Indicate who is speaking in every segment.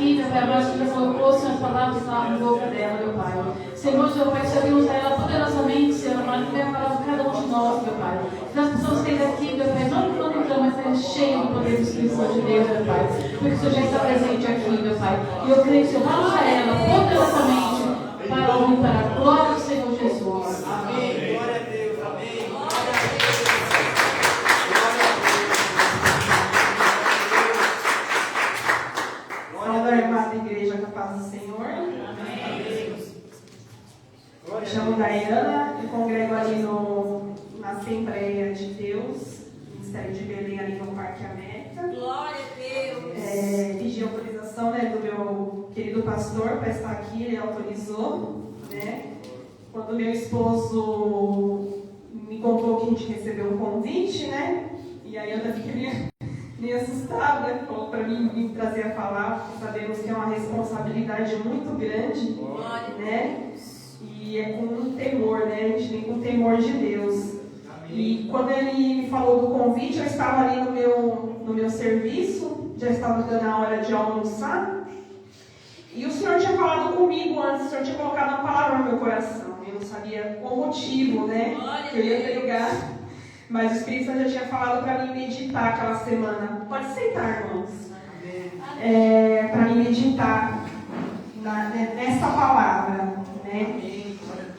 Speaker 1: aqui, meu Pai, mas que já colocou, Senhor, palavras na boca dela, meu Pai. Senhor, meu Pai, Senhor, usa ela poderosamente, Senhor, amado, que a palavra de cada um de nós, meu Pai. Que nós possamos sair daqui, meu Pai, não então, mas sair cheio do poder do Espírito Santo de Deus, meu Pai. Porque o Senhor já está presente aqui, meu Pai. E eu creio que o Senhor vai usar ela poderosamente para a honra e para a glória do Senhor Jesus.
Speaker 2: Amém. Glória a Deus. Amém.
Speaker 3: Salve a amada igreja com a paz do Senhor.
Speaker 2: Amém.
Speaker 3: Me chamo Daiana e congrego ali na Assembleia de Deus, Ministério de Belém, ali no Parque América.
Speaker 4: Glória a Deus.
Speaker 3: Pedi autorização, do meu querido pastor para estar aqui, ele autorizou, Quando meu esposo me contou que a gente recebeu um convite, E aí eu até fiquei meio assustada, falou para mim vir trazer a palavra, porque sabemos que é uma responsabilidade muito grande, E é com temor, A gente vem com temor de Deus. E quando ele me falou do convite, eu estava ali no meu serviço, já estava dando a hora de almoçar, e o Senhor tinha falado comigo antes, o Senhor tinha colocado uma palavra no meu coração. Eu não sabia o motivo, que eu ia pregar, mas o Espírito Santo já tinha falado para mim meditar aquela semana. Pode sentar, irmãos. Para mim meditar nessa palavra,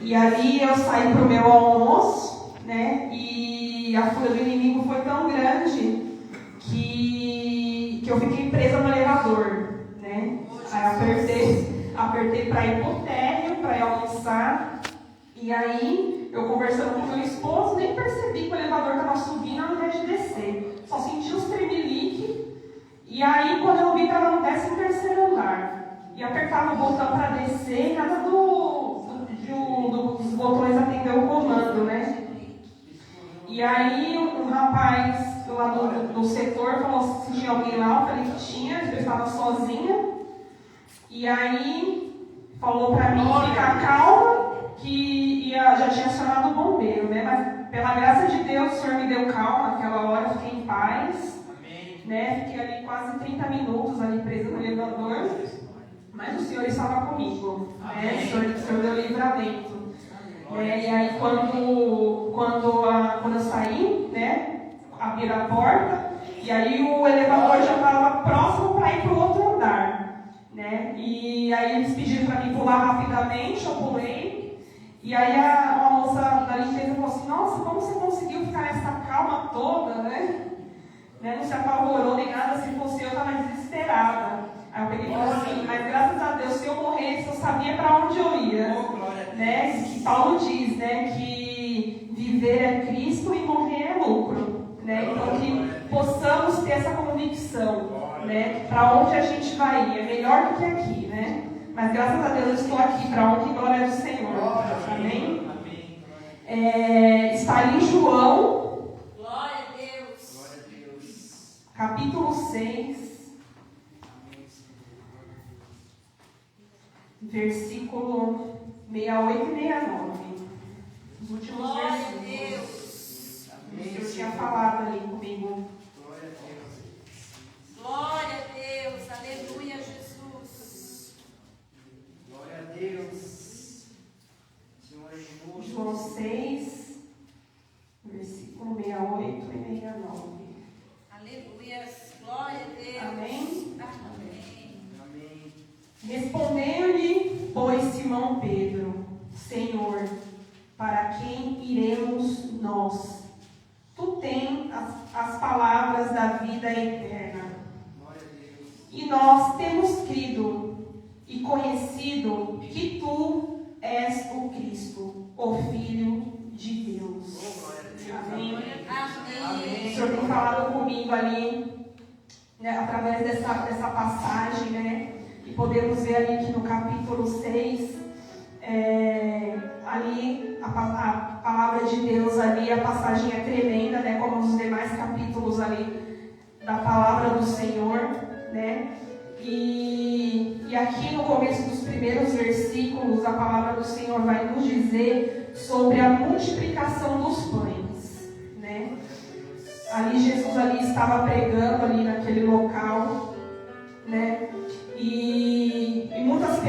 Speaker 3: E ali eu saí para o meu almoço, E a fúria do inimigo foi tão grande que eu fiquei presa no elevador, Aí apertei para ir pro térreo, para ir almoçar. E aí, eu conversando com meu esposo, nem percebi que o elevador estava subindo ao invés de descer. Só senti os tremeliques. E aí, quando eu vi, estava no 13º andar. E apertava o botão para descer, e nada dos botões atender o comando, E aí, um rapaz lá do setor falou se tinha alguém lá. Eu falei que tinha, eu estava sozinha. E aí, falou para mim ficar calma, que já tinha chamado o bombeiro, Mas pela graça de Deus, o Senhor me deu calma naquela hora, fiquei em paz.
Speaker 2: Amém.
Speaker 3: Fiquei ali quase 30 minutos ali presa no elevador, mas o Senhor estava comigo, O Senhor deu livramento. E aí quando eu saí, abri a porta, e aí o elevador já estava próximo para ir para o outro andar. E aí eles pediram para mim pular rapidamente, eu pulei. E aí uma moça da limpeza falou assim: nossa, como você conseguiu ficar nessa calma toda, Não se apavorou nem nada, se fosse eu estava desesperada. Aí eu peguei e falei assim: mas graças a Deus, se eu morresse, eu sabia para onde eu ia. Que Paulo diz, que viver é Cristo e morrer é lucro. Então que possamos ter essa convicção. Para onde a gente vai ir, é melhor do que aqui, Mas graças a Deus eu estou aqui para honra e glória do Senhor. Amém? Está ali João,
Speaker 4: Glória a Deus.
Speaker 3: capítulo 6, versículo 68 e 69. Os últimos
Speaker 4: Glória a
Speaker 3: versículos.
Speaker 4: Deus.
Speaker 3: O Senhor tinha falado ali comigo.
Speaker 4: Glória a Deus. Aleluia, Jesus.
Speaker 2: Glória a Deus. Senhor é justo.
Speaker 3: João 6, versículo 68 e 69.
Speaker 4: Aleluia. Glória a Deus.
Speaker 3: Amém?
Speaker 4: Amém.
Speaker 2: Amém.
Speaker 3: Respondeu-lhe, pois, Simão Pedro: Senhor, para quem iremos nós? Tu tens as palavras da vida eterna.
Speaker 2: Glória a Deus.
Speaker 3: E nós temos crido e conhecido que tu és o Cristo, o Filho de Deus. Amém.
Speaker 4: Amém.
Speaker 3: O Senhor tem falado comigo ali, através dessa passagem, e podemos ver ali que no capítulo 6, ali a palavra de Deus ali, a passagem é tremenda, como os demais capítulos ali da palavra do Senhor, E aqui no começo dos primeiros versículos, a palavra do Senhor vai nos dizer sobre a multiplicação dos pães, Ali Jesus ali estava pregando ali naquele local, E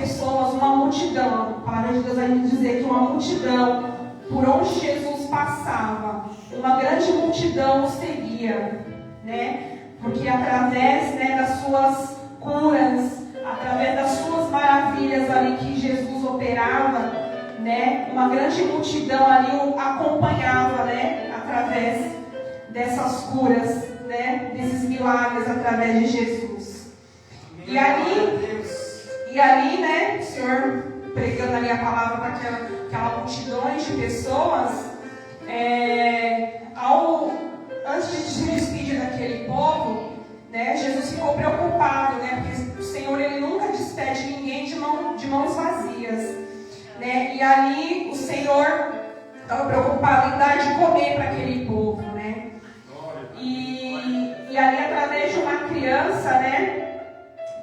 Speaker 3: pessoas, uma multidão. A palavra de Deus vai nos dizer que uma multidão, por onde Jesus passava, uma grande multidão o seguia, né? Porque através, né, das suas curas, através das suas maravilhas ali que Jesus operava, né, uma grande multidão ali o acompanhava, né, através dessas curas, né, desses milagres através de Jesus. E ali, né, o Senhor pregando ali a palavra para aquela multidões de pessoas, antes de se despedir daquele povo, né, Jesus ficou preocupado, né, porque o Senhor ele nunca despede ninguém de mãos vazias, né, e ali o Senhor estava preocupado em dar de comer para aquele povo, né, e ali através de uma criança, né,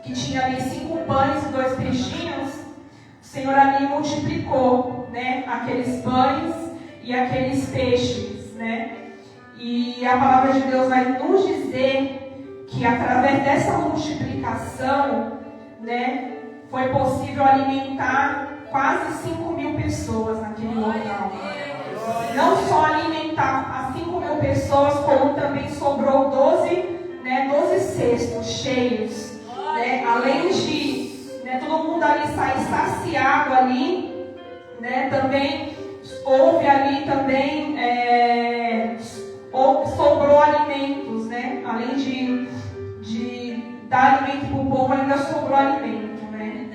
Speaker 3: que tinha ali 5 pães e 2 peixinhos, o Senhor ali multiplicou, né, aqueles pães e aqueles peixes, né, e a palavra de Deus vai nos dizer que através dessa multiplicação, né, foi possível alimentar quase 5.000 pessoas naquele local. Não só alimentar as 5.000 pessoas, como também sobrou 12 cestos cheios. Né? Além de, né, todo mundo ali sair saciado ali, né, também houve ali também sobrou alimentos, né? Além de dar alimento para o povo, ainda sobrou alimento, né?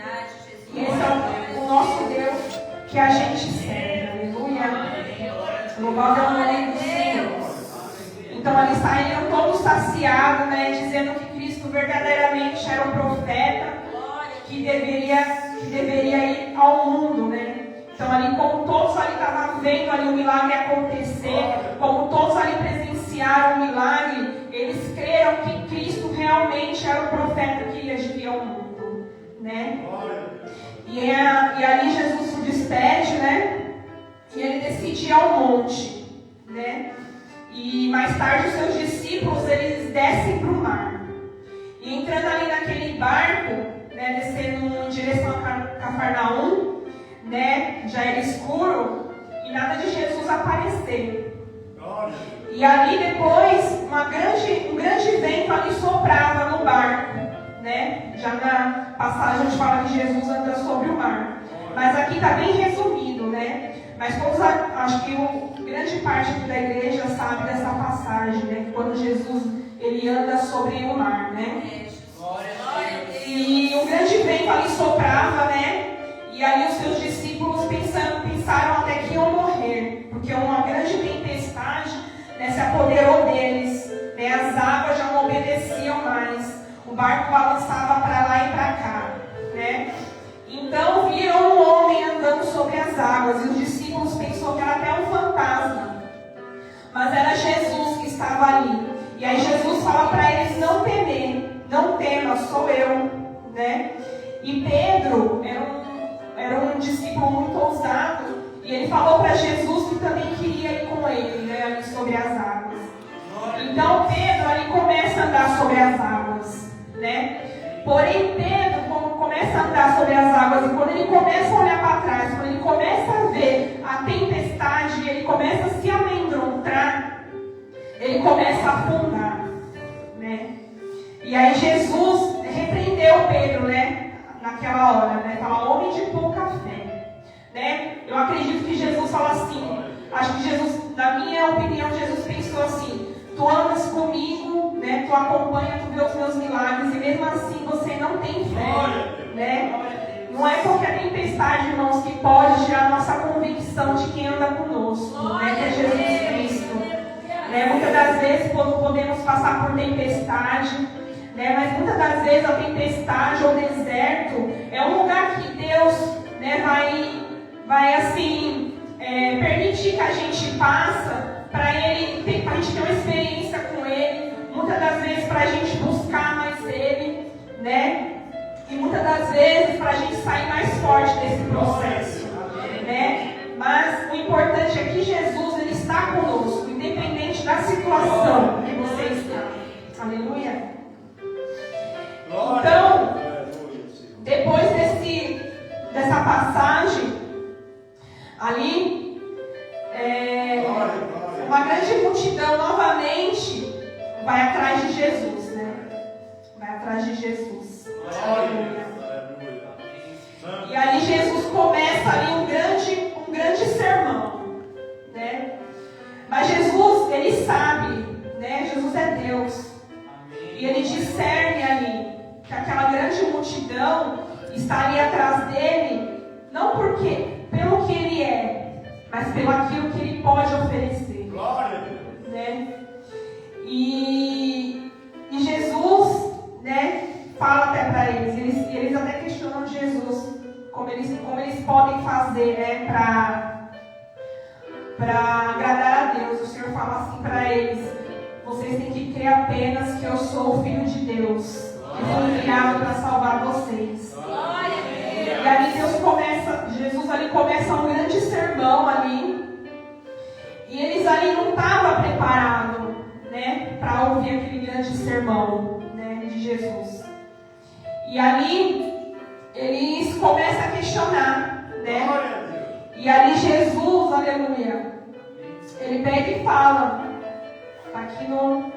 Speaker 3: E esse é o nosso Deus que a gente serve, aleluia. Louvado é o nome do Senhor. Então ali saíram todos saciados, né, dizendo que Cristo verdadeiramente era um profeta que deveria ir ao mundo, né? Então ali, como todos ali estavam vendo ali o milagre acontecer, como todos ali presenciaram o milagre, eles creram que Cristo realmente era o profeta que ia vir ao mundo, né? E ali Jesus se despede, né? E ele decide ir ao monte, né? E mais tarde os seus discípulos, eles descem para o mar. E entrando ali naquele barco, né, descendo em direção a Cafarnaum, né, já era escuro e nada de Jesus aparecer. E ali depois, um grande vento ali soprava no barco, né? Já na passagem a gente fala que Jesus anda sobre o mar. Mas aqui está bem resumido, né? Mas todos, acho que grande parte aqui da igreja sabe dessa passagem, né? Quando Jesus ele anda sobre o mar, né? E um grande vento ali soprava, né? E aí os seus discípulos pensaram até que iam morrer, porque uma grande tempestade, né, se apoderou deles, né? As águas já não obedeciam mais, o barco balançava para lá e para cá, né? Então viram um homem andando sobre as águas e os discípulos pensaram que era até um fantasma, mas era Jesus que estava ali. E aí Jesus fala para eles não temer, não tema, sou eu, né? E Pedro era um discípulo muito ousado e ele falou para Jesus que também queria ir com ele, né, ali sobre as águas. Então Pedro ali começa a andar sobre as águas, né? Porém Pedro, quando começa a andar sobre as águas e quando ele começa a olhar para trás, quando ele começa a ver a tempestade, ele começa a se amedrontar, ele começa a afundar, né? E aí Jesus repreendeu Pedro, né? Naquela hora, né? Fala, homem de pouca fé, né? Eu acredito que Jesus fala assim, acho que Jesus, na minha opinião, Jesus pensou assim, tu andas comigo, né? Tu acompanha, tu vê os meus milagres e mesmo assim você não tem fé, né? Não é qualquer tempestade, irmãos, que pode tirar a nossa convicção de quem anda conosco, né? Que é Jesus Cristo, né? Muitas das vezes podemos passar por tempestade, né? Mas muitas das vezes a tempestade ou deserto é um lugar que Deus, né, vai assim permitir que a gente passa para a gente ter uma experiência com Ele, muitas das vezes para a gente buscar mais Ele, né? E muitas das vezes para a gente sair mais forte desse processo, né? Mas o importante é que Jesus ele está conosco, independente da situação que você está. Aleluia. Então, depois vai atrás de Jesus, né? Vai atrás de Jesus. Aleluia. E ali Jesus começa ali um grande sermão, né? Mas Jesus, ele sabe, né? Jesus é Deus. E ele discerne ali que aquela grande multidão está ali atrás dele, não pelo que ele é, mas pelo aquilo que ele pode oferecer.
Speaker 2: Glória a Deus.
Speaker 3: Né? E Jesus, né, fala até para eles até questionam Jesus como eles podem fazer, né, para agradar a Deus. O Senhor fala assim para eles: vocês têm que crer apenas que eu sou o Filho de Deus, que fui enviado para salvar vocês. E ali Jesus ali começa um grande sermão ali, e eles ali não estavam preparados, né, para ouvir aquele grande sermão, né, de Jesus. E ali eles começam a questionar, né? E ali Jesus, aleluia, ele pega e fala, está aqui no,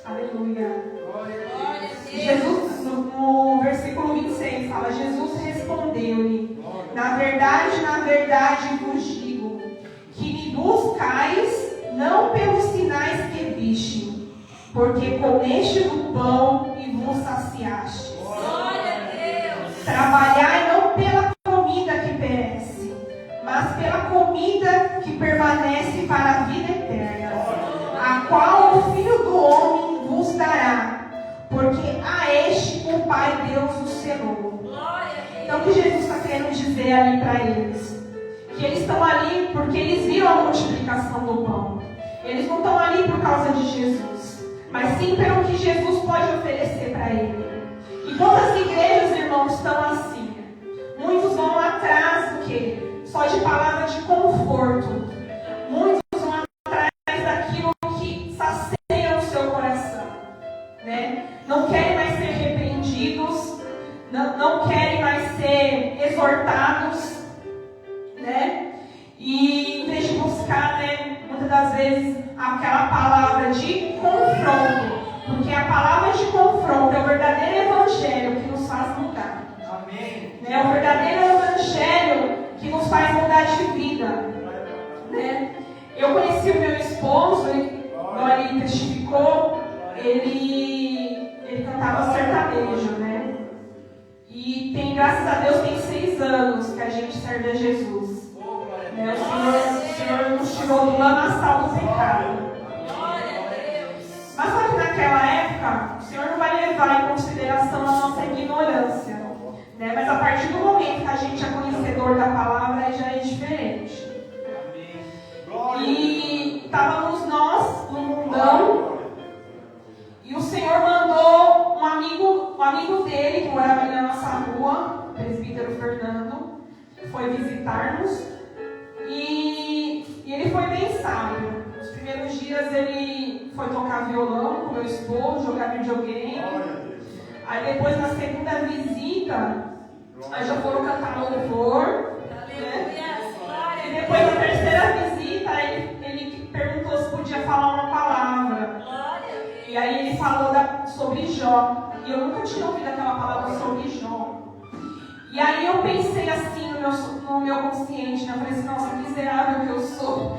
Speaker 3: aleluia, Jesus, no versículo 26, fala: Jesus respondeu-lhe: na verdade vos digo, que me buscais não pelos sinais que viste, porque comeste do pão e vos saciaste. Trabalhai não pela comida que perece, mas pela comida que permanece para a vida eterna, a qual o Filho do Homem vos dará, porque a este o Pai Deus o selou. Então o que Jesus está querendo dizer ali para eles? Que eles estão ali porque eles viram a multiplicação do pão. Eles não estão ali por causa de Jesus, mas sim pelo que Jesus pode oferecer para eles. E quantas igrejas, irmãos, estão assim? Muitos vão atrás do quê? Só de palavra de conforto. Muitos vão atrás daquilo que sacia o seu coração, né? Não querem mais ser repreendidos, não querem mais ser exortados, né? E em vez de buscar, né, muitas das vezes, aquela palavra de confronto, porque a palavra de confronto é o verdadeiro evangelho que nos faz mudar.
Speaker 2: Amém.
Speaker 3: É o verdadeiro evangelho que nos faz mudar de vida, né? Eu conheci o meu esposo, como ele testificou, ele cantava sertanejo, né? E tem, graças a Deus, tem 6 anos que a gente serve a Jesus. Né? O Senhor nos tirou do lamaçal do pecado. Mas só que naquela época, o Senhor não vai levar em consideração a nossa ignorância, né? Mas a partir do momento que a gente é conhecedor da palavra, aí já é diferente. E estávamos nós no mundão, e o Senhor mandou um amigo dele, que morava ali na nossa rua, o presbítero Fernando, foi visitar-nos, e ele foi bem sábio. Nos primeiros dias ele foi tocar violão com meu esposo, jogar videogame. Aí depois, na segunda visita, aí já foram cantar louvor. Né? E depois, na terceira visita, ele perguntou se podia falar uma palavra. E aí ele falou sobre Jó. E eu nunca tinha ouvido aquela palavra sobre Jó. E aí eu pensei assim no meu consciente, né? Eu falei assim: nossa, miserável que eu sou.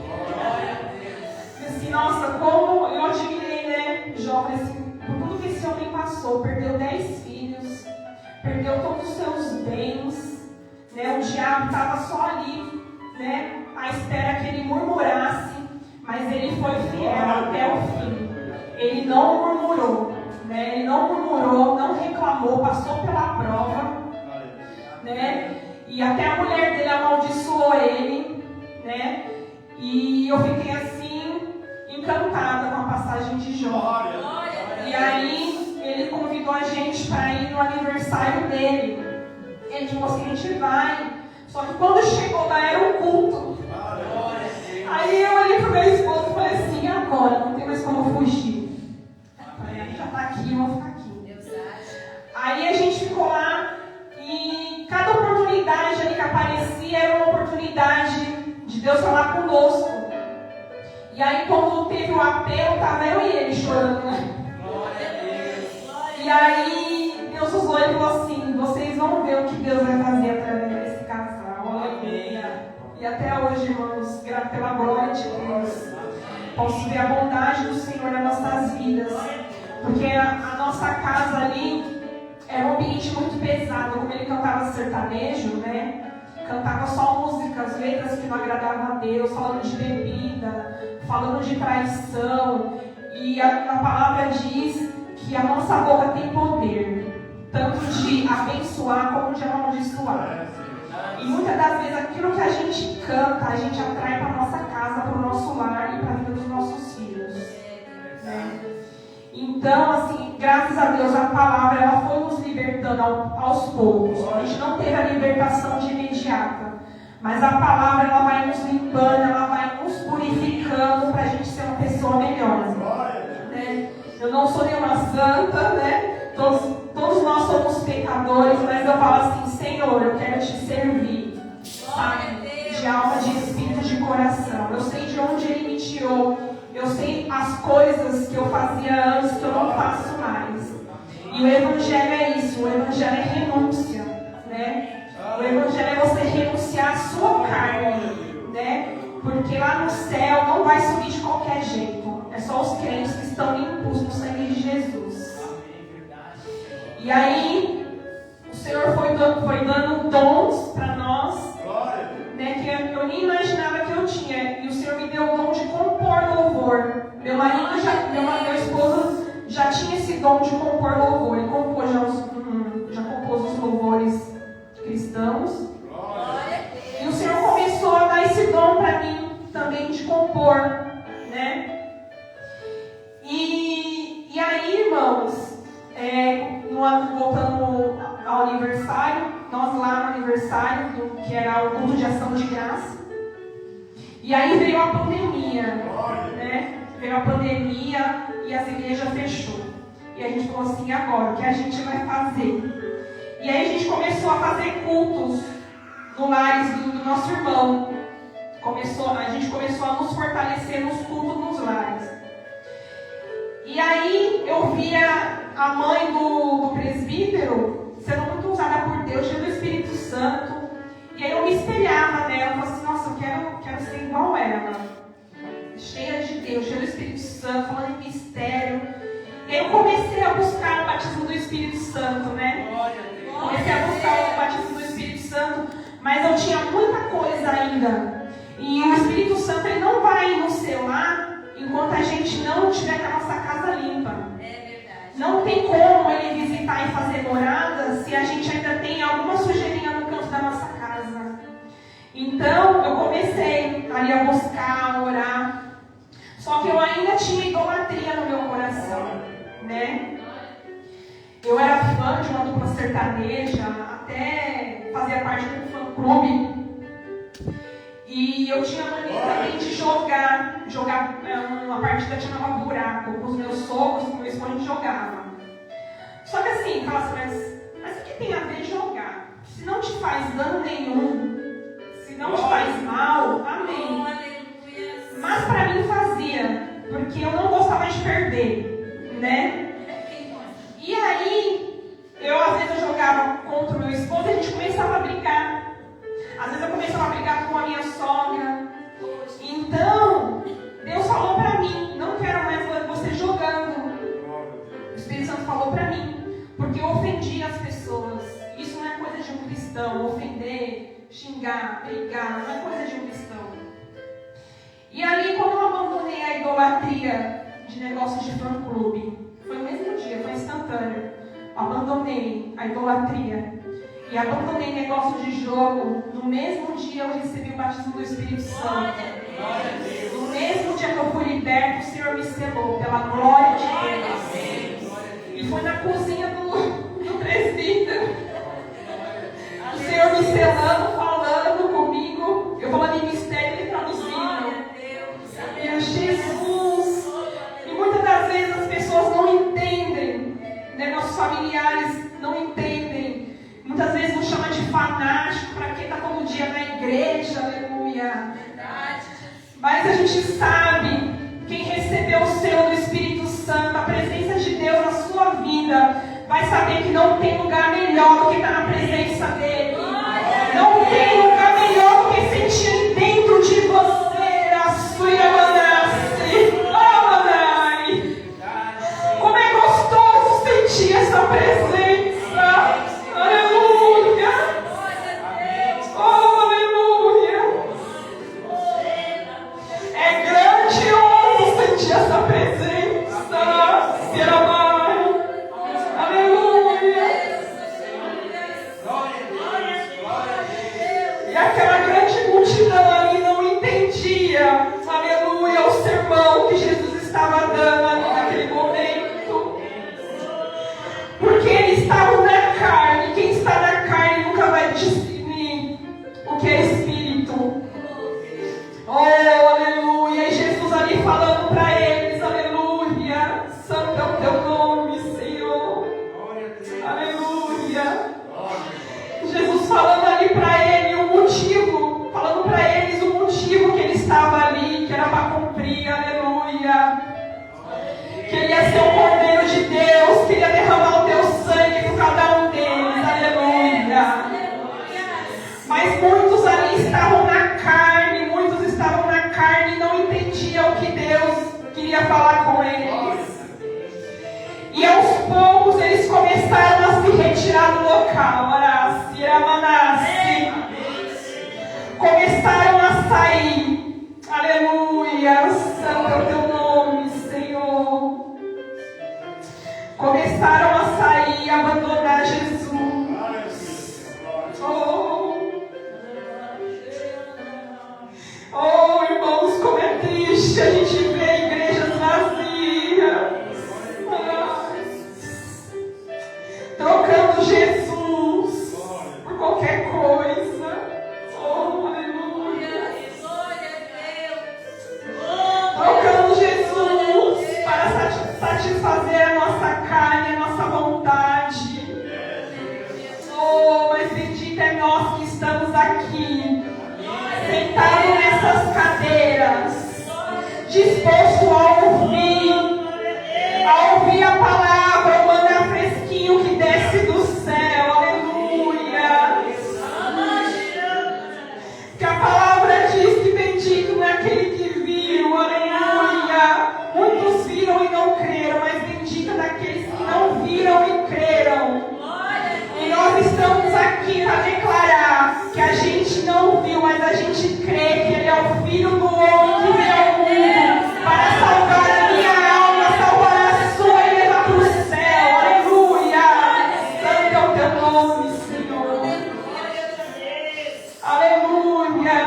Speaker 3: Assim, nossa, como eu admirei, né, Jó, falei assim, por tudo que esse homem passou, perdeu 10 filhos, perdeu todos os seus bens, né, o diabo estava só ali, né, à espera que ele murmurasse, mas ele foi fiel até o fim. Ele não murmurou, né, ele não murmurou, não reclamou, passou pela prova, né, e até a mulher dele amaldiçoou ele, né, e eu fiquei assim, encantada com a passagem de Jó. E aí ele convidou a gente para ir no aniversário dele. Ele falou assim: a gente vai. Só que quando chegou lá era um culto. Aí eu olhei pro meu esposo e falei assim: agora, não tem mais como fugir. Falei: a gente já está aqui, eu vou ficar aqui. Aí a gente ficou lá e cada oportunidade ali que aparecia era uma oportunidade de Deus falar conosco. E aí, quando teve o apelo, tava eu e ele chorando, né? E aí, Deus usou e falou assim: vocês vão ver o que Deus vai fazer através desse casal. Aleluia. E até hoje, irmãos, pela glória de Deus, posso ver a bondade do Senhor nas nossas vidas. Porque a nossa casa ali era um ambiente muito pesado. Como ele cantava sertanejo, né? Cantava só músicas, letras que não agradavam a Deus, falando de bebida, falando de traição. E a palavra diz que a nossa boca tem poder, tanto de abençoar como de amaldiçoar. E muitas das vezes aquilo que a gente canta, a gente atrai para a nossa casa, para o nosso lar e para a vida dos nossos filhos. Né? Então, assim, graças a Deus, a palavra ela foi nos libertando aos poucos. A gente não teve a libertação de imediata, mas a palavra ela vai nos limpando, ela vai nos purificando para a gente ser uma pessoa melhor. Né? Eu não sou nenhuma santa, né? Todos nós somos pecadores, mas eu falo assim: Senhor, eu quero te servir, sabe? De alma, de espírito, de coração. Eu sei de onde Ele me tirou. Eu sei as coisas que eu fazia antes que eu não faço mais. E o Evangelho é isso. O Evangelho é renúncia, né? O Evangelho é você renunciar à sua carne, né? Porque lá no céu não vai subir de qualquer jeito. É só os crentes que estão limpos no sangue de Jesus. E aí, o Senhor foi dando dons para nós, né, que eu nem imaginava que eu tinha. E o Senhor me deu o dom de compor louvor. Meu esposo já tinha esse dom de compor louvor. Ele compôs já compôs os louvores cristãos. E o Senhor começou a dar esse dom para mim também de compor, né? E aí, irmãos, voltando ao aniversário, nós lá no aniversário, que era o culto de ação de graça. E aí veio a pandemia, né? Veio a pandemia e as igrejas fechou. E a gente falou assim: agora, o que a gente vai fazer? E aí a gente começou a fazer cultos no lares do nosso irmão. A gente começou a nos fortalecer nos cultos nos lares. E aí eu via a mãe do presbítero sendo muito usada por Deus, cheia do Espírito Santo. E aí eu me espelhava nela, falava assim: nossa, eu quero ser igual ela, cheia de Deus, cheia do Espírito Santo, falando em mistério. E aí eu comecei a buscar o batismo do Espírito Santo, né? Comecei a buscar o batismo do Espírito Santo, mas eu tinha muita coisa ainda. E o Espírito Santo ele não vai nos selar enquanto a gente não tiver com a nossa casa limpa. Não tem como Ele visitar e fazer morada se a gente ainda tem alguma sujeirinha no canto da nossa casa. Então, eu comecei ali a buscar, a orar. Só que eu ainda tinha idolatria no meu coração, né? Eu era fã de uma dupla sertaneja, até fazia parte de um fã-clube. E eu tinha mania também de jogar uma partida que chamava Buraco. Com os meus sogros, com o meu esposo, a gente jogava. Só que assim, fala assim, mas o que tem a ver jogar? Se não te faz dano nenhum, se não te faz mal, amém. Mas pra mim fazia, porque eu não gostava de perder, né? E aí, às vezes eu jogava contra o meu esposo e a gente começava a brigar. Às vezes eu começava a brigar com a minha sogra. Então, Deus falou para mim: não quero mais você jogando. O Espírito Santo falou para mim, porque eu ofendi as pessoas. Isso não é coisa de um cristão. Ofender, xingar, brigar, não é coisa de um cristão. E ali, quando eu abandonei a idolatria de negócios de fã-clube, foi no mesmo dia, foi instantâneo. Abandonei a idolatria e abandonei negócio de jogo. No mesmo dia eu recebi o batismo do Espírito Santo. No mesmo dia que eu fui liberto, o Senhor me selou pela glória de Deus. E foi na cozinha do presbítero. O Senhor me selando, falando comigo. Eu falando em mistério e traduzindo. Meu Jesus. E muitas das vezes as pessoas não entendem, né? Nossos familiares não entendem. Muitas vezes nos chama de fanático, para quem está todo dia na igreja, aleluia. Mas a gente sabe Quem recebeu o selo do Espírito Santo, a presença de Deus na sua vida, vai saber que não tem lugar melhor do que estar na presença dEle. Não tem lugar melhor do que sentir ali dentro de você a sua Yamanassi. Oh, Manai! Como é gostoso sentir essa presença. Aleluia! Oh, aleluia! É grandioso sentir essa presença. Siramai! Aleluia! E aquela grande multidão ali não entendia, aleluia, o sermão que Jesus estava dando ali naquele momento. Porque eles estavam na carne. Quem está na carne nunca vai discernir o que é Espírito. Oh, aleluia. E Jesus ali falando para eles, aleluia. Santo é o teu nome, Senhor. Aleluia. Jesus falando ali para ele o motivo, falando para eles o motivo que ele estava ali, que era para cumprir, aleluia. Que ele ia ser o Cordeiro de Deus, que ele ia derramar o teu sangue por cada um deles, aleluia. Mas muitos ali estavam na carne e não entendiam o que Deus queria falar com eles. E aos poucos eles começaram a se retirar do local. Começaram a sair. Aleluia. Santo é o teu nome, Senhor. Começaram a sair e abandonar Jesus. Oh, irmãos, como é triste a gente ver igrejas vazias. Trocando Jesus por qualquer coisa. Oh, aleluia. Trocando Jesus para satisfazer a nossa carne, a nossa vontade. Oh, mas bendito é nós que estamos aqui, sentados nessas cadeiras, disposto a ouvir a palavra, o maná fresquinho que desce do céu, aleluia. Que a palavra diz que bendito é aquele que viu, aleluia. Muitos viram e não creram, mas bendito é daqueles que não viram e creram. E nós estamos aqui para declarar que a gente não viu, mas a gente crê que Ele é o Filho do Homem que veio ao mundo para salvar a minha alma, salvar a sua e levar para o céu. Aleluia! Santo é o teu nome, Senhor. Aleluia!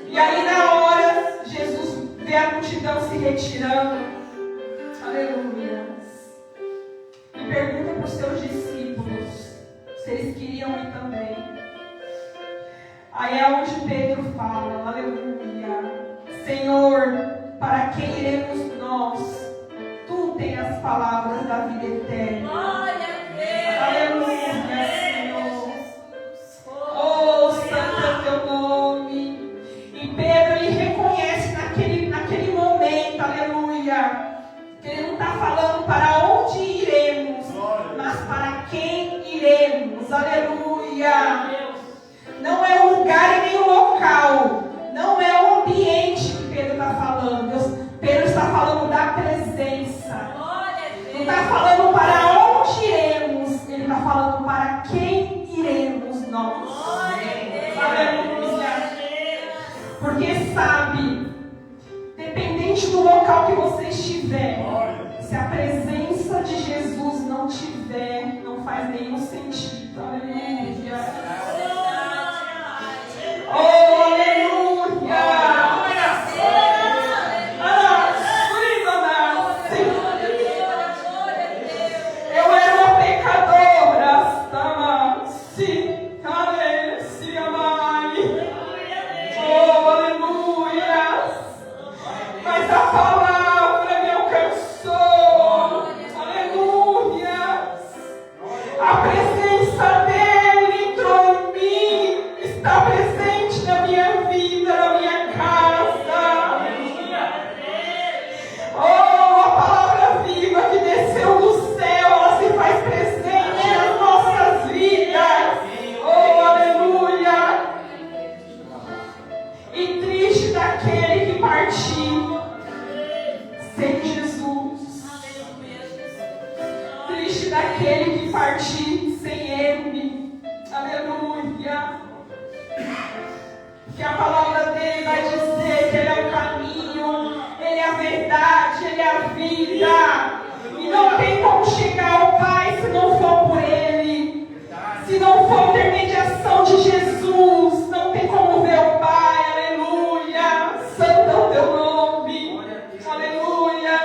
Speaker 3: E aí na hora, Jesus vê a multidão se retirando. Aleluia! E pergunta para os seus discípulos se eles queriam ir também. Aí é onde Pedro fala, aleluia, Senhor, para quem iremos nós? Tu tens as palavras da vida eterna. Aleluia, Senhor. Oh, santo é o teu nome. E Pedro, ele reconhece naquele momento, aleluia, que ele não está falando para onde iremos, mas para quem iremos, aleluia. Não é o lugar e nem o local, não é o ambiente que Pedro está falando. Pedro está falando da presença. Não está falando para onde iremos, ele está falando para quem iremos nós. Aleluia. Porque sabe, dependente do local que você estiver, se a presença de Jesus não tiver, não faz nenhum sentido. Aleluia. Oh, aleluia. Eu era uma pecadora. Oh, aleluia. Mas a palavra me alcançou. triste daquele que partir sem Ele. Aleluia. Que a palavra dele vai dizer que Ele é o caminho, Ele é a verdade, Ele é a vida. E não tem como chegar ao Pai se não for por Ele. Se não for intermediação de Jesus, não tem como ver o Pai. Aleluia. Santo é o teu nome. Aleluia.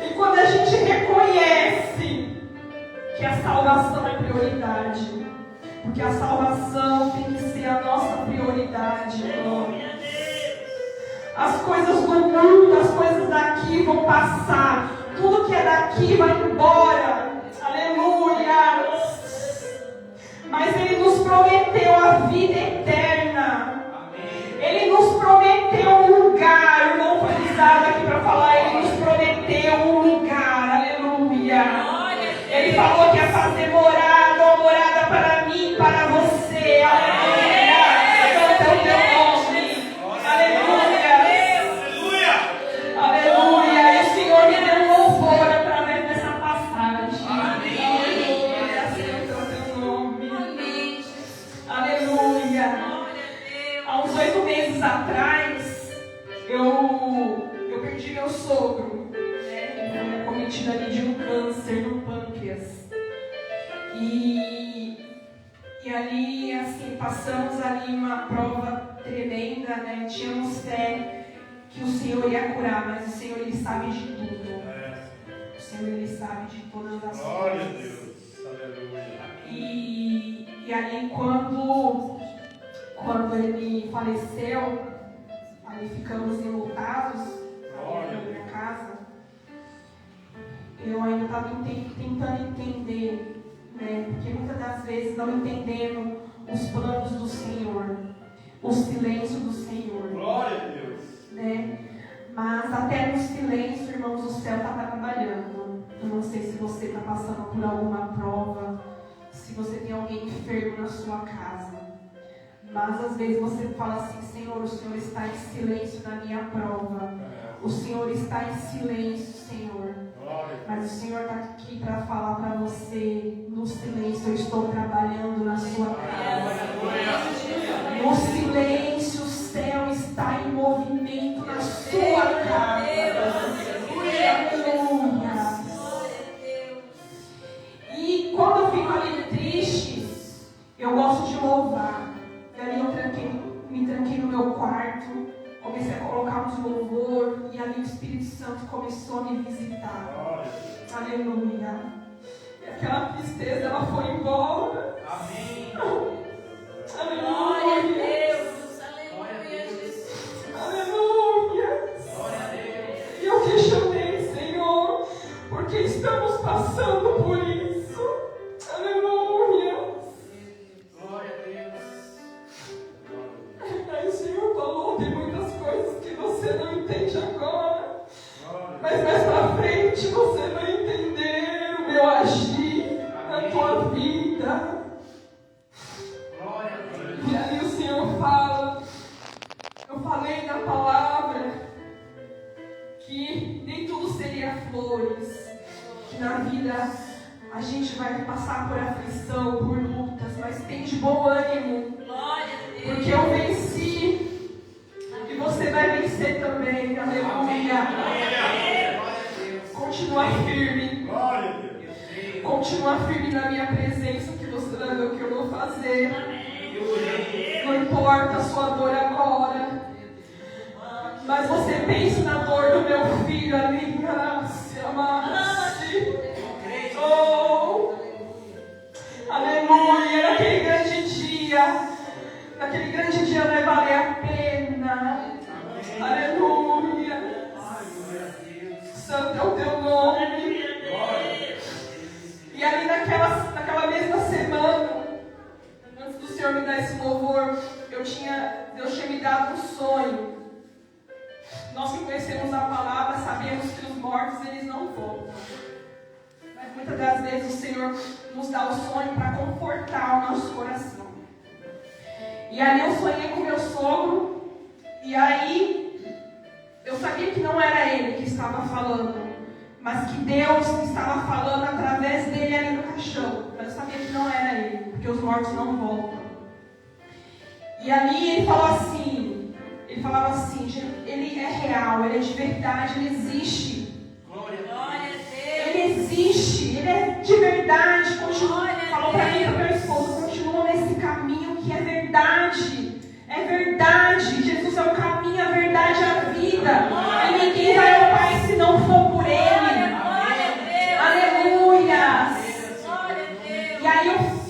Speaker 3: E quando a gente reconhece que a salvação é prioridade, porque a salvação tem que ser a nossa prioridade, irmão. As coisas do mundo, as coisas daqui vão passar. Tudo que é daqui vai embora. Aleluia. Mas Ele nos prometeu a vida eterna. Ele nos prometeu um lugar. O irmão foi usado aqui para falar. Ele nos prometeu um lugar. Aleluia. Ele falou que ia fazer morada, uma morada para mim, para você. Aleluia. Santo é o teu nome. Aleluia. Aleluia. E o Senhor me deu um louvor através dessa passagem. Aleluia. Santo é o teu nome. Aleluia. Há uns 8 meses atrás, eu perdi meu sogro. Ele foi acometido ali de um câncer no pâncreas. E ali, assim, passamos ali uma prova tremenda, né? Tínhamos fé que o Senhor ia curar, mas o Senhor, Ele sabe de tudo. O Senhor, Ele sabe de todas as
Speaker 2: Glória a
Speaker 3: coisas.
Speaker 2: Deus. Aleluia.
Speaker 3: E ali, quando ele faleceu, ali ficamos enlutados na minha casa. Eu ainda estava tentando entender, né? Porque muitas das vezes não entendemos os planos do Senhor, o silêncio do Senhor.
Speaker 2: Glória a Deus.
Speaker 3: Né? Mas até no silêncio, irmãos, o céu está trabalhando. Eu não sei se você está passando por alguma prova, se você tem alguém enfermo na sua casa. Mas às vezes você fala assim: Senhor, o Senhor está em silêncio na minha prova. O Senhor está em silêncio, Senhor. Mas o Senhor está aqui para falar para você: no silêncio eu estou trabalhando na sua casa. No silêncio o céu está em movimento na sua casa. Aleluia. E quando eu fico ali triste, eu gosto de louvar. E ali eu me tranquei no meu quarto, comecei a colocar uns louvor, e ali o Espírito Santo começou a me visitar. Aleluia. E aquela tristeza, ela foi embora.
Speaker 2: Amém.
Speaker 3: Aleluia.
Speaker 4: Deus. Aleluia, Jesus.
Speaker 3: Aleluia.
Speaker 2: Glória a Deus.
Speaker 3: E eu questionei, Senhor, porque estamos passando por isso. Aleluia.
Speaker 2: Glória a Deus.
Speaker 3: Aí o Senhor falou: tem muitas coisas que você não entende agora, mas mais pra frente você vai entender o meu agir na tua vida.
Speaker 2: Glória a Deus.
Speaker 3: E aí o Senhor fala: eu falei na palavra que nem tudo seria flores, que na vida a gente vai passar por aflição, por lutas, mas tem de bom ânimo,
Speaker 4: Glória a Deus.
Speaker 3: porque eu venci e você vai vencer também. Aleluia. Continua firme.
Speaker 2: Glória a Deus.
Speaker 3: Continua firme na minha presença, que você vai ver o que eu vou fazer. Não importa a sua dor agora, mas você pense na dor do meu filho ali. Se amasse. Oh, aleluia. Naquele grande dia vai valer a pena. Aleluia. Santo é o teu nome. E ali naquela mesma semana, antes do Senhor me dar esse louvor, Deus tinha me dado um sonho. Nós que conhecemos a palavra sabemos que os mortos eles não voltam. Mas muitas das vezes o Senhor nos dá o sonho para confortar o nosso coração. E ali eu sonhei com meu sogro. E aí eu sabia que não era ele que estava falando, mas que Deus estava falando chão. Mas eu sabia que não era ele, porque os mortos não voltam. E ali ele falava assim, ele é real, ele é de verdade, ele existe.
Speaker 2: Glória a
Speaker 4: Glória a Deus.
Speaker 3: Ele existe, ele é de verdade. Falou para mim e para meu esposo, continua nesse caminho que é verdade. É verdade. Jesus é o caminho, a verdade e a vida. E ninguém vai ao Pai se não for por Ele. Aleluia. E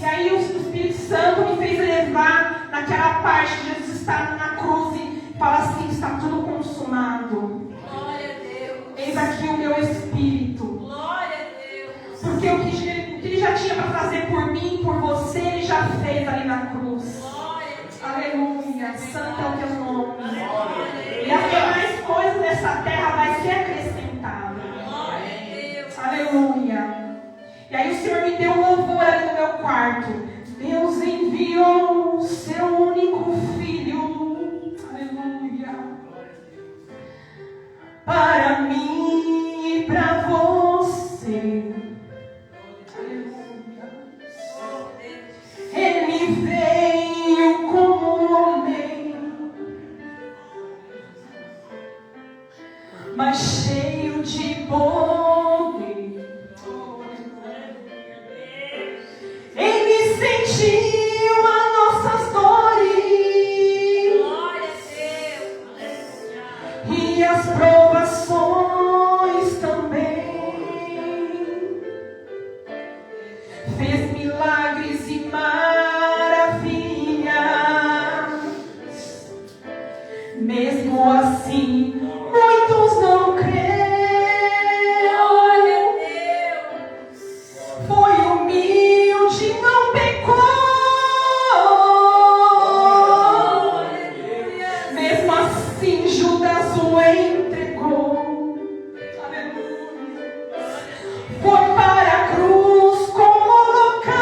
Speaker 3: aí o Espírito Santo me fez levar naquela parte que Jesus está na cruz e fala assim, está tudo consumado.
Speaker 4: Glória a Deus.
Speaker 3: Eis aqui o meu Espírito.
Speaker 4: Glória a Deus.
Speaker 3: Porque o que ele já tinha para fazer por mim, por você, ele já fez ali na cruz.
Speaker 4: Glória a Deus.
Speaker 3: Aleluia. Santo é o teu nome.
Speaker 4: Aleluia.
Speaker 3: E as demais coisas dessa terra vai ser acrescentada.
Speaker 4: Glória a Deus.
Speaker 3: Aleluia. E aí o Senhor me deu um louvor ali no meu quarto. Deus enviou o seu único filho. Aleluia. Para mim e para você. Aleluia. Ele veio como homem, mas cheio de poder. Ele sentiu as nossas dores
Speaker 4: Glória a Deus.
Speaker 3: e as provações também. Fez milagres e maravilhas. Mesmo assim, muitos não creram.
Speaker 4: Glória a Deus.
Speaker 3: Foi humilde, não pecou. Mesmo assim, Judas o entregou. Aleluia. Foi para a cruz como holocausto.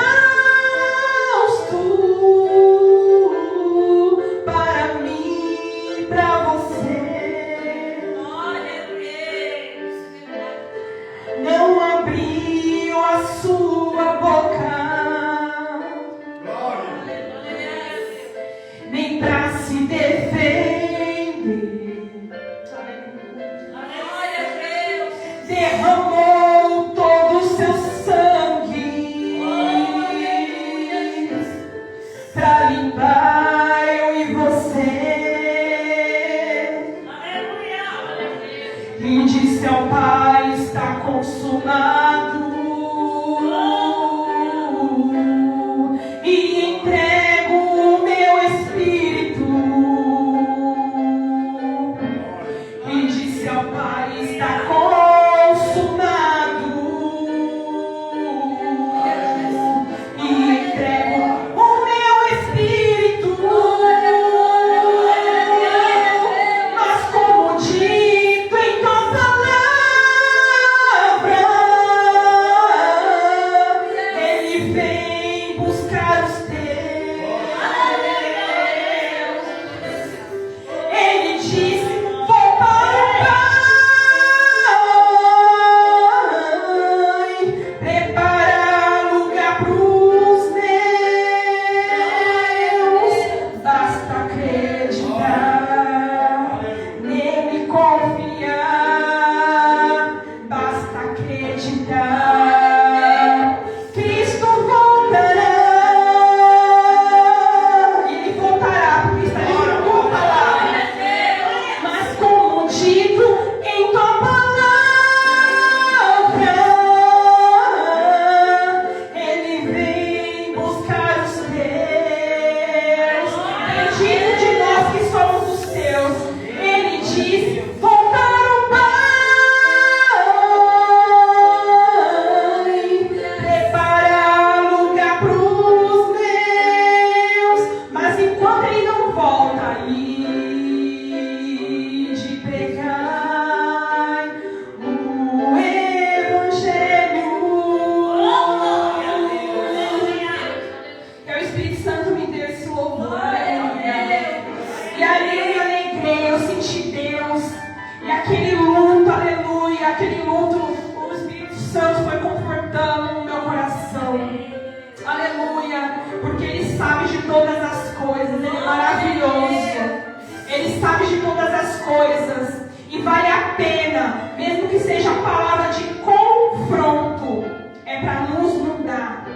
Speaker 3: todas as coisas, Ele é maravilhoso. Ele sabe de todas as coisas. E vale a pena, mesmo que seja a palavra de confronto, é para nos mudar.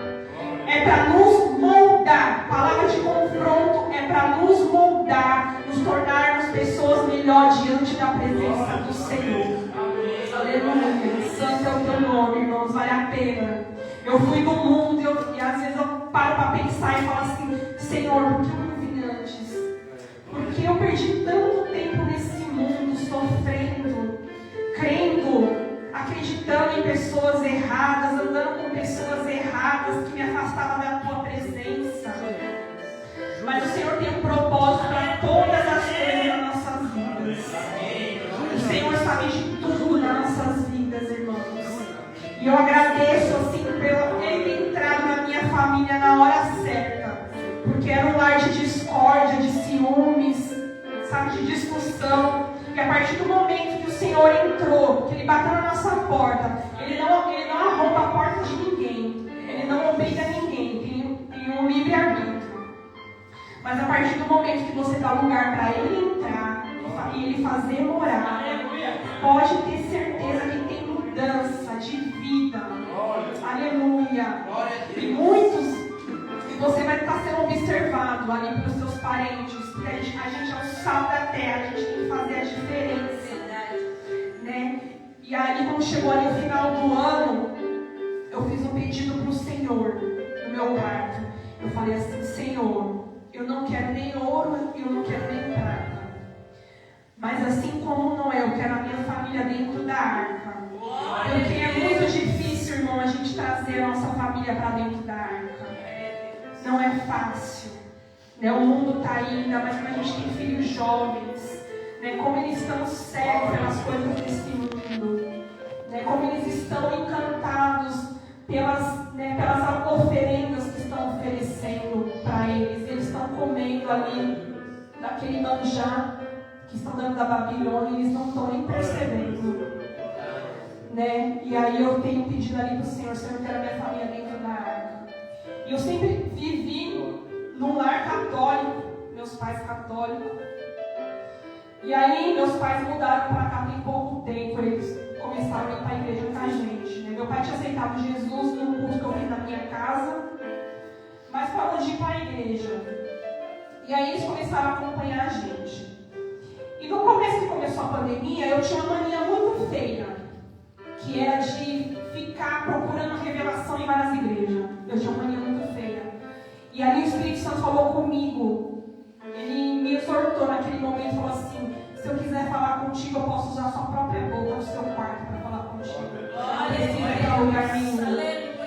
Speaker 3: É para nos moldar. Palavra de confronto é para nos moldar, nos tornarmos pessoas melhores diante da presença do Senhor. Aleluia. Santo é o teu nome, irmãos, vale a pena. Eu fui do mundo e às vezes eu paro para pensar e falo assim: Senhor, por que eu não vim antes? Porque eu perdi tanto tempo nesse mundo, sofrendo, crendo, acreditando em pessoas erradas, andando com pessoas erradas que me afastavam da tua presença. Mas o Senhor tem um propósito para todas as coisas das nossas vidas. O Senhor sabe de tudo nas nossas vidas, irmãos. E eu agradeço assim pelo Ele ter entrado na minha família na hora certa. Porque era um lar de discórdia, de ciúmes, sabe, de discussão. E a partir do momento que o Senhor entrou, que Ele bateu na nossa porta, Ele não arromba a porta de ninguém. Ele não obriga ninguém. Tem um livre-arbítrio. Mas a partir do momento que você dá lugar para Ele entrar e Ele fazer morar, pode ter certeza que tem mudança de vida. Aleluia. E muitos, e você vai estar sendo observado ali pelos seus parentes, porque a gente é o sal da terra, a gente tem que fazer a diferença, né? E aí, quando chegou ali o final do ano, eu fiz um pedido para o Senhor no meu quarto. Eu falei assim: Senhor, eu não quero nem ouro, eu não quero nem prata. Mas assim como Noé, eu quero a minha família dentro da arca. Porque é muito difícil, irmão, a gente trazer a nossa família para dentro da arca. Não é fácil. Né? O mundo está aí, ainda mais quando a gente tem filhos jovens. Né? Como eles estão cegos pelas coisas desse mundo. Né? Como eles estão encantados pelas oferendas que estão oferecendo para eles. Eles estão comendo ali daquele manjar que estão dando da Babilônia e eles não estão nem percebendo. Né? E aí eu tenho pedido ali para o Senhor: Senhor, eu quero a minha família dentro da arca. E eu sempre vivi num lar católico, meus pais católicos. E aí meus pais mudaram para cá tem pouco tempo, eles começaram a ir para a igreja com a gente. Né? Meu pai tinha aceitado Jesus num culto que eu fiz na minha casa, mas parou de ir para a igreja. E aí eles começaram a acompanhar a gente. E no começo que começou a pandemia, eu tinha uma mania muito feia, que era de ficar procurando revelação em várias igrejas. Eu tinha uma mania muito feia. E ali o Espírito Santo falou comigo. Ele me exortou naquele momento e falou assim: se eu quiser falar contigo, eu posso usar a sua própria boca no seu quarto para falar contigo. Não precisa ir para lugar nenhum.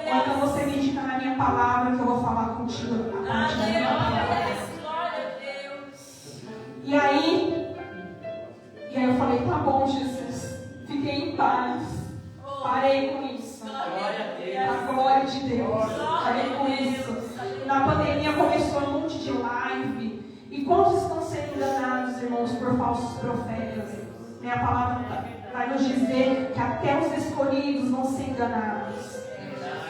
Speaker 3: Ou então você medita na minha palavra que eu vou falar contigo a partir da minha palavra. E aí eu falei: tá bom, Jesus. Fiquei em paz. Parei com isso. A glória de Deus. Parei com isso. Na pandemia começou um monte de live. E quantos estão sendo enganados, irmãos, por falsos profetas? A palavra vai nos dizer que até os escolhidos vão ser enganados.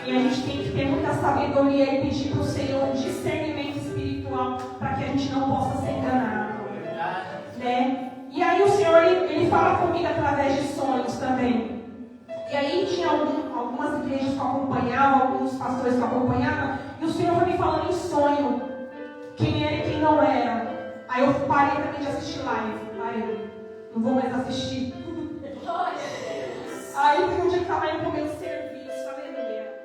Speaker 3: E a gente tem que ter muita sabedoria e pedir para o Senhor um discernimento espiritual para que a gente não possa ser enganado. Né? E aí o Senhor ele fala comigo através de sonhos também. E aí tinha algumas igrejas que eu acompanhava, alguns pastores que eu acompanhava, e o Senhor foi me falando em sonho quem era e quem não era. Aí eu parei também de assistir live. Aí, não vou mais assistir. Aí teve um dia que estava indo para o meu serviço, aleluia.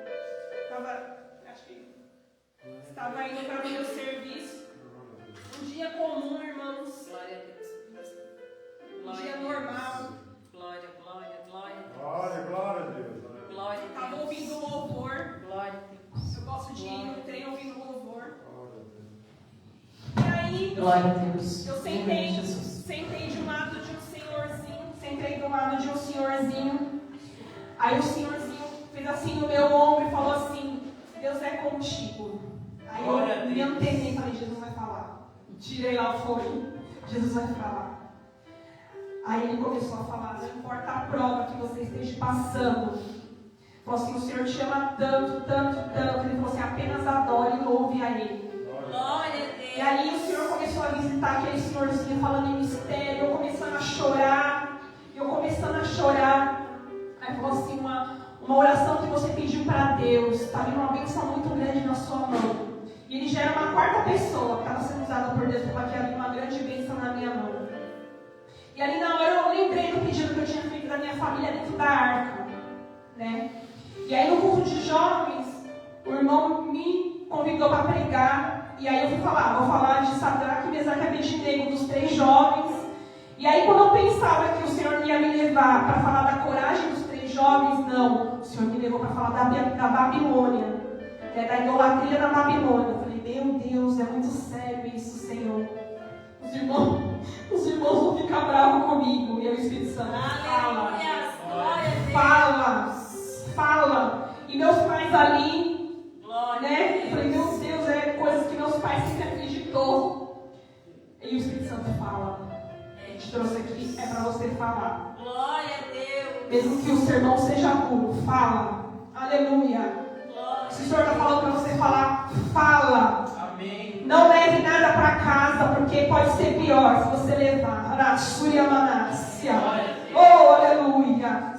Speaker 3: Estava indo para o meu serviço. Um dia comum, irmãos. Um dia normal.
Speaker 4: Glória, glória, glória.
Speaker 5: Glória, glória a Deus.
Speaker 4: Glória a Deus.
Speaker 3: Estava ouvindo louvor.
Speaker 4: Glória a Deus.
Speaker 3: Eu gosto de ir no treino ouvindo louvor.
Speaker 5: Glória a Deus.
Speaker 3: E aí,
Speaker 1: Glória a Deus.
Speaker 3: eu sentei de um lado de um senhorzinho. Sentei do lado de um senhorzinho. Aí o senhorzinho fez assim no meu ombro e falou assim: Deus é contigo. Aí eu me antenei e falei: Jesus vai falar. Tirei lá o fone. Jesus vai falar. Aí ele começou a falar: não importa a prova que você esteja passando. Falou assim: o Senhor te ama tanto, tanto, tanto. Ele falou assim: apenas adore e louve a Ele.
Speaker 4: Glória a
Speaker 3: E aí o Senhor começou a visitar aquele senhorzinho falando em mistério, eu começando a chorar. Aí falou assim, uma oração que você pediu para Deus, está vindo uma bênção muito grande na sua mão. E ele já era uma quarta pessoa que estava sendo usada por Deus para que havia uma grande bênção na minha mão. E ali na hora eu lembrei do pedido que eu tinha feito da minha família dentro da arca, né? E aí no culto de jovens, o irmão me convidou para pregar. E aí eu vou falar de Sadraque, Mesaque e Abednego, dos 3 jovens. E aí quando eu pensava que o Senhor ia me levar para falar da coragem dos 3 jovens, não. O Senhor me levou para falar da Babilônia, da idolatria da Babilônia. Eu falei, meu Deus, é muito sério isso, Senhor. Os irmãos vão ficar bravos comigo. E o Espírito Santo fala. E meus pais ali, né? Eu falei, meu Deus, é coisas que meus pais sempre acreditou. E o Espírito Santo fala. A gente trouxe aqui, é para você falar.
Speaker 4: Glória a Deus.
Speaker 3: Mesmo que o sermão seja duro, fala. Aleluia. Se o Senhor está falando para você falar, fala.
Speaker 2: Amém.
Speaker 3: Não leve nada para casa, porque pode ser pior se você levar. Araxúria Manácia. Oh, aleluia.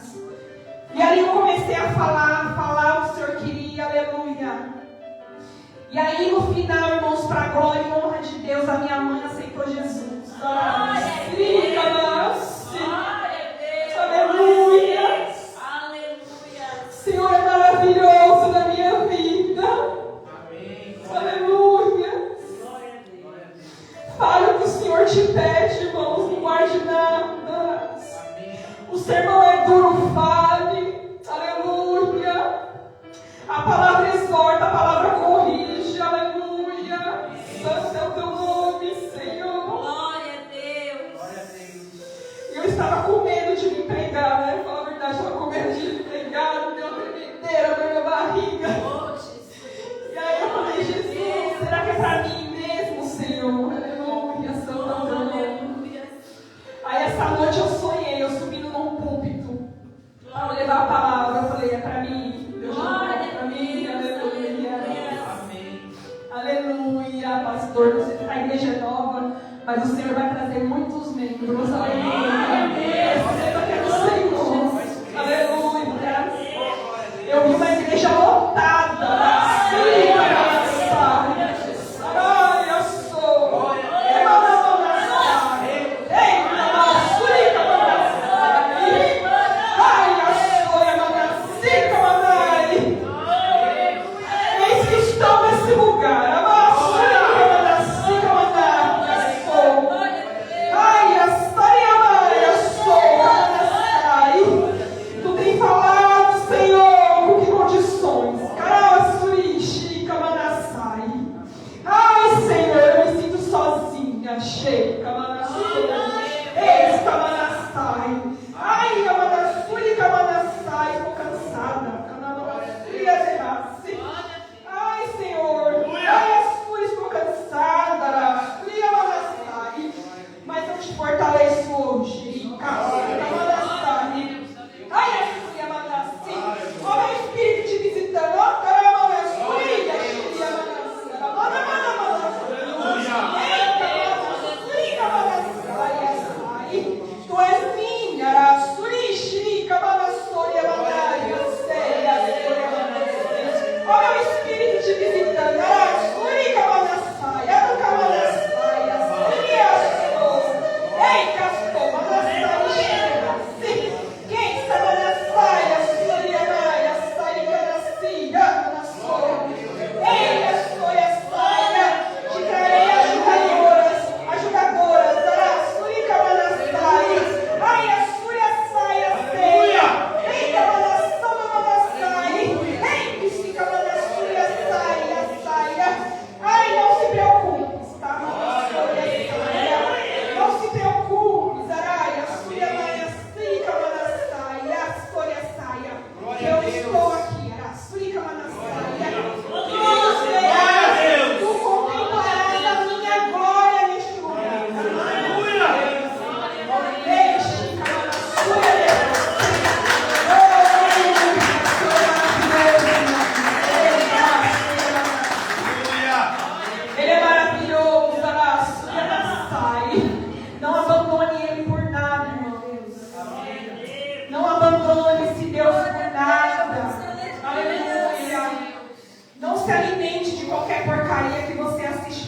Speaker 3: E aí eu comecei a falar o que o Senhor queria, aleluia. E aí no final, irmãos, para a glória e honra de Deus, a minha mãe aceitou Jesus. Aleluia. Senhor é maravilhoso na minha vida.
Speaker 2: Amém.
Speaker 3: Aleluia. Fale o que o Senhor te pede, irmãos, não guarde nada. O sermão é duro, fale. Aleluia. A palavra exorta, a palavra corrige. Aleluia. Santo é o teu nome, Senhor.
Speaker 4: Glória a Deus.
Speaker 3: Eu estava com medo de me pregar, né? Fala a verdade, eu estava com medo de me pregar, me deu uma tremedeira na minha barriga.
Speaker 4: Oh, Jesus.
Speaker 3: E aí eu falei, Jesus, será que é para mim mesmo, Senhor? Aleluia, Santo é o teu nome.
Speaker 4: Aleluia.
Speaker 3: Aí essa noite eu sonhei, eu subindo num púlpito para levar a palavra. Eu falei, é para mim. Deus é para mim, aleluia.
Speaker 2: Amém.
Speaker 3: Aleluia, pastor, a igreja é nova, mas o Senhor vai trazer muitos membros. Aleluia. Receba que é do Senhor. Aleluia. Eu vi uma igreja lotada.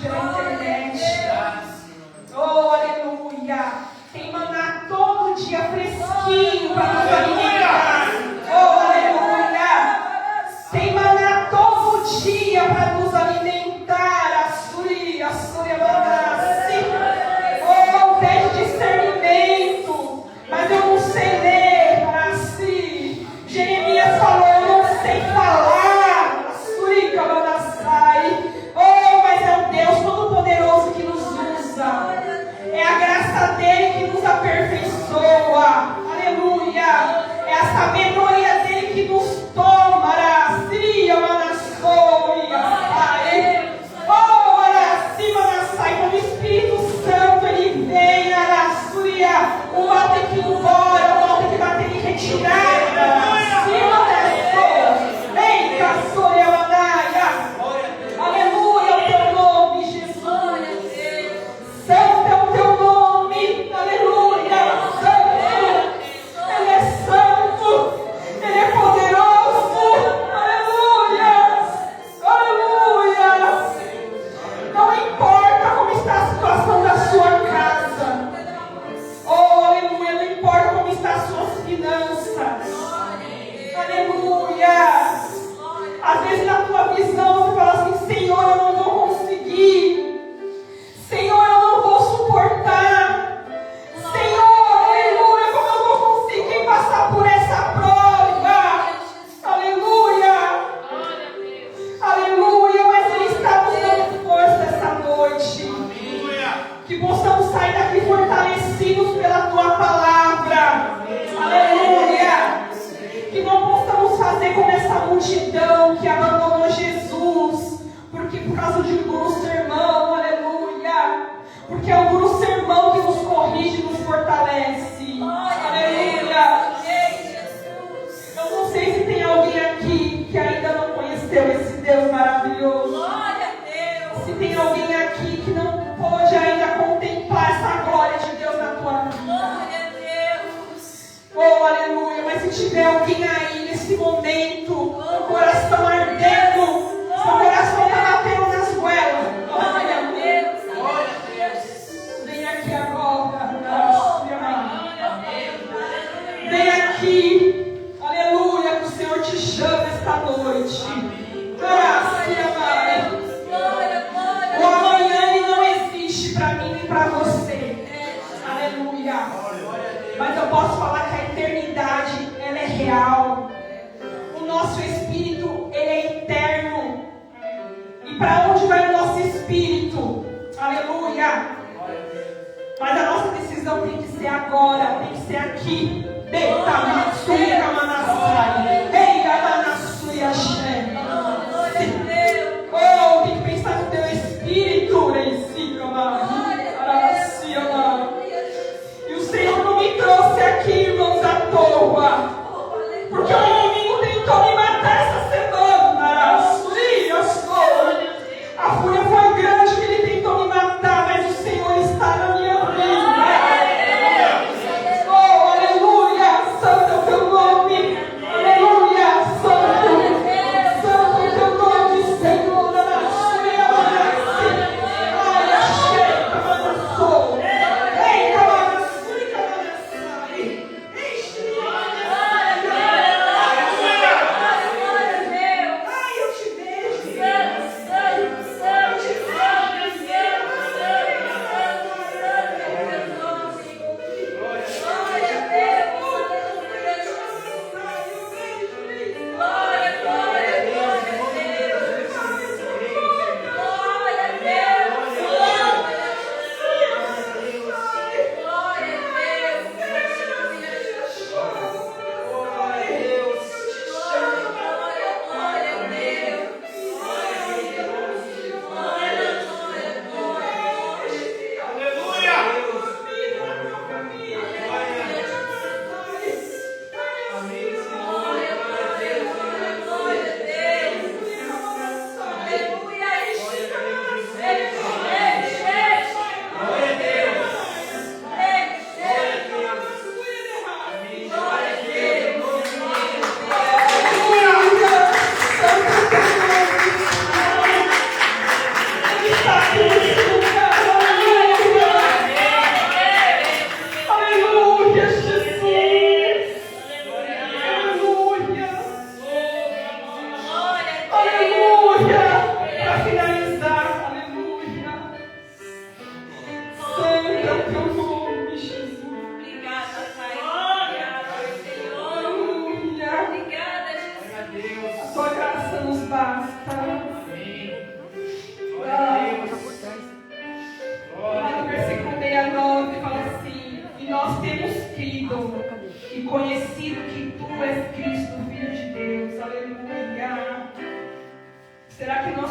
Speaker 3: pela internet. Oh, aleluia. Tem maná todo dia fresquinho para nos alimentar. Oh, aleluia. Tem maná todo dia para nos alimentar. Assuri, manassi. Oh, pede discernimento. Mas eu não sei ler, manassi. Jeremias falou, eu não sei falar. Assuri, manassai. Oh, mas é o Deus Todo-Poderoso que nos usa. É a graça dele que nos aperfeiçoa. Aleluia. É a sabedoria dele que nos toma. Aracima, manassoi, açai. Oh, aracima, manassai. Quando o Espírito Santo ele vem, araçuia, o mal tem que ir embora, o mal tem que bater em retirada. Aracima, manassoi. Vem, caçoia, manaia. Aleluia, o teu nome, Jesus. Santo é o teu nome, aleluia, santo, ele é santo, ele é poderoso, aleluia, aleluia. Não importa como está a situação da sua casa, oh, aleluia, não importa como está as suas finanças, aleluia. Às vezes na tua visão você fala assim, Senhor, eu não vou conseguir. Senhor, eu não vou suportar. Senhor, aleluia, como eu vou conseguir passar por essa prova? Aleluia. Aleluia, mas Ele está nos dando força essa noite. Que possamos sair daqui fortalecidos pela Tua palavra. Aleluia. Que não possamos fazer como essa multidão que abandonou Jesus. Porque por causa de um duro sermão, aleluia. Porque é um duro sermão que nos corrige, nos fortalece. Aleluia. Eu não sei se tem alguém aqui que ainda não conheceu esse Deus maravilhoso. Se tem alguém aqui que não pôde ainda contemplar essa glória de Deus na tua vida. Oh, aleluia. Mas se tiver alguém aí nesse momento, o coração ardendo, seu coração está batendo nas goelas. Glória a Deus. Vem aqui agora. Vem aqui. Aleluia. Que o Senhor te chama esta noite. O amanhã ele não existe para mim nem para você. Aleluia. Mas eu posso falar que a eternidade ela é real. O nosso espírito ele é eterno. E para onde vai o nosso espírito? Aleluia. Mas a nossa decisão tem que ser agora, tem que ser aqui. Deita, Matsuya, Manassai. Eia, Manassuya, Shem. Oh, tem que pensar no teu espírito, Reisica, Aracia, E o Senhor não me trouxe aqui, irmãos, à toa. Porque o inimigo tentou me matar essa semana, Aracia, A fúria foi grande que ele tentou me matar, mas o Senhor está na minha vida. Oh, aleluia, santo é o teu nome. Aleluia.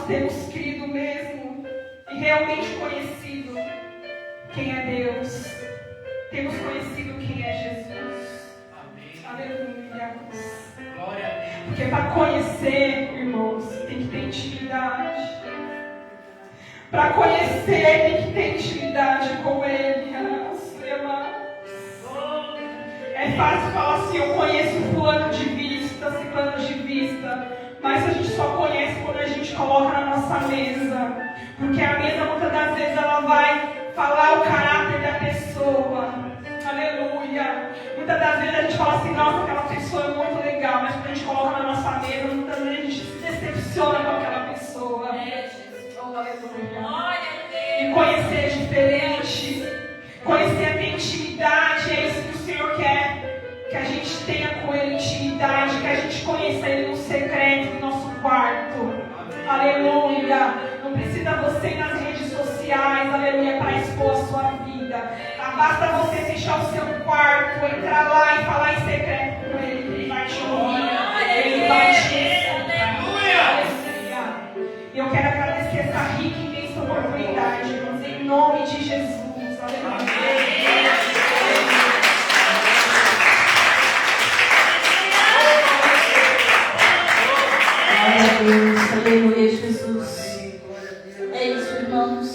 Speaker 3: nós temos crido mesmo e realmente conhecido quem é Deus. Temos conhecido quem é Jesus. Aleluia.
Speaker 2: Glória a Deus.
Speaker 3: Porque para conhecer, irmãos, tem que ter intimidade. Para conhecer, tem que ter intimidade com Ele. É fácil falar assim, eu conheço fulano de vista, ciclano de vista. Mas a gente só conhece quando a gente coloca na nossa mesa. Porque a mesa, muitas das vezes, ela vai falar o caráter da pessoa. Aleluia. Muitas das vezes a gente fala assim, nossa, aquela pessoa é muito legal. Mas quando a gente coloca na nossa mesa, muitas vezes a gente se decepciona com aquela pessoa. Oh, aleluia. E conhecer é diferente. Conhecer é ter intimidade. É isso que o Senhor quer. Que a gente tenha com Ele intimidade. Que a gente conheça Ele no secreto do nosso quarto. Aleluia. Não precisa você ir nas redes sociais, aleluia, para expor a sua vida. Basta você fechar o seu quarto, entrar lá e falar em secreto com Ele. Ele vai te ouvir. Ele vai te aleluia. E eu quero agradecer essa rica e imensa oportunidade, irmãos, em nome de Jesus. Aleluia.
Speaker 1: Glória a Deus, aleluia, Jesus. É isso, irmãos.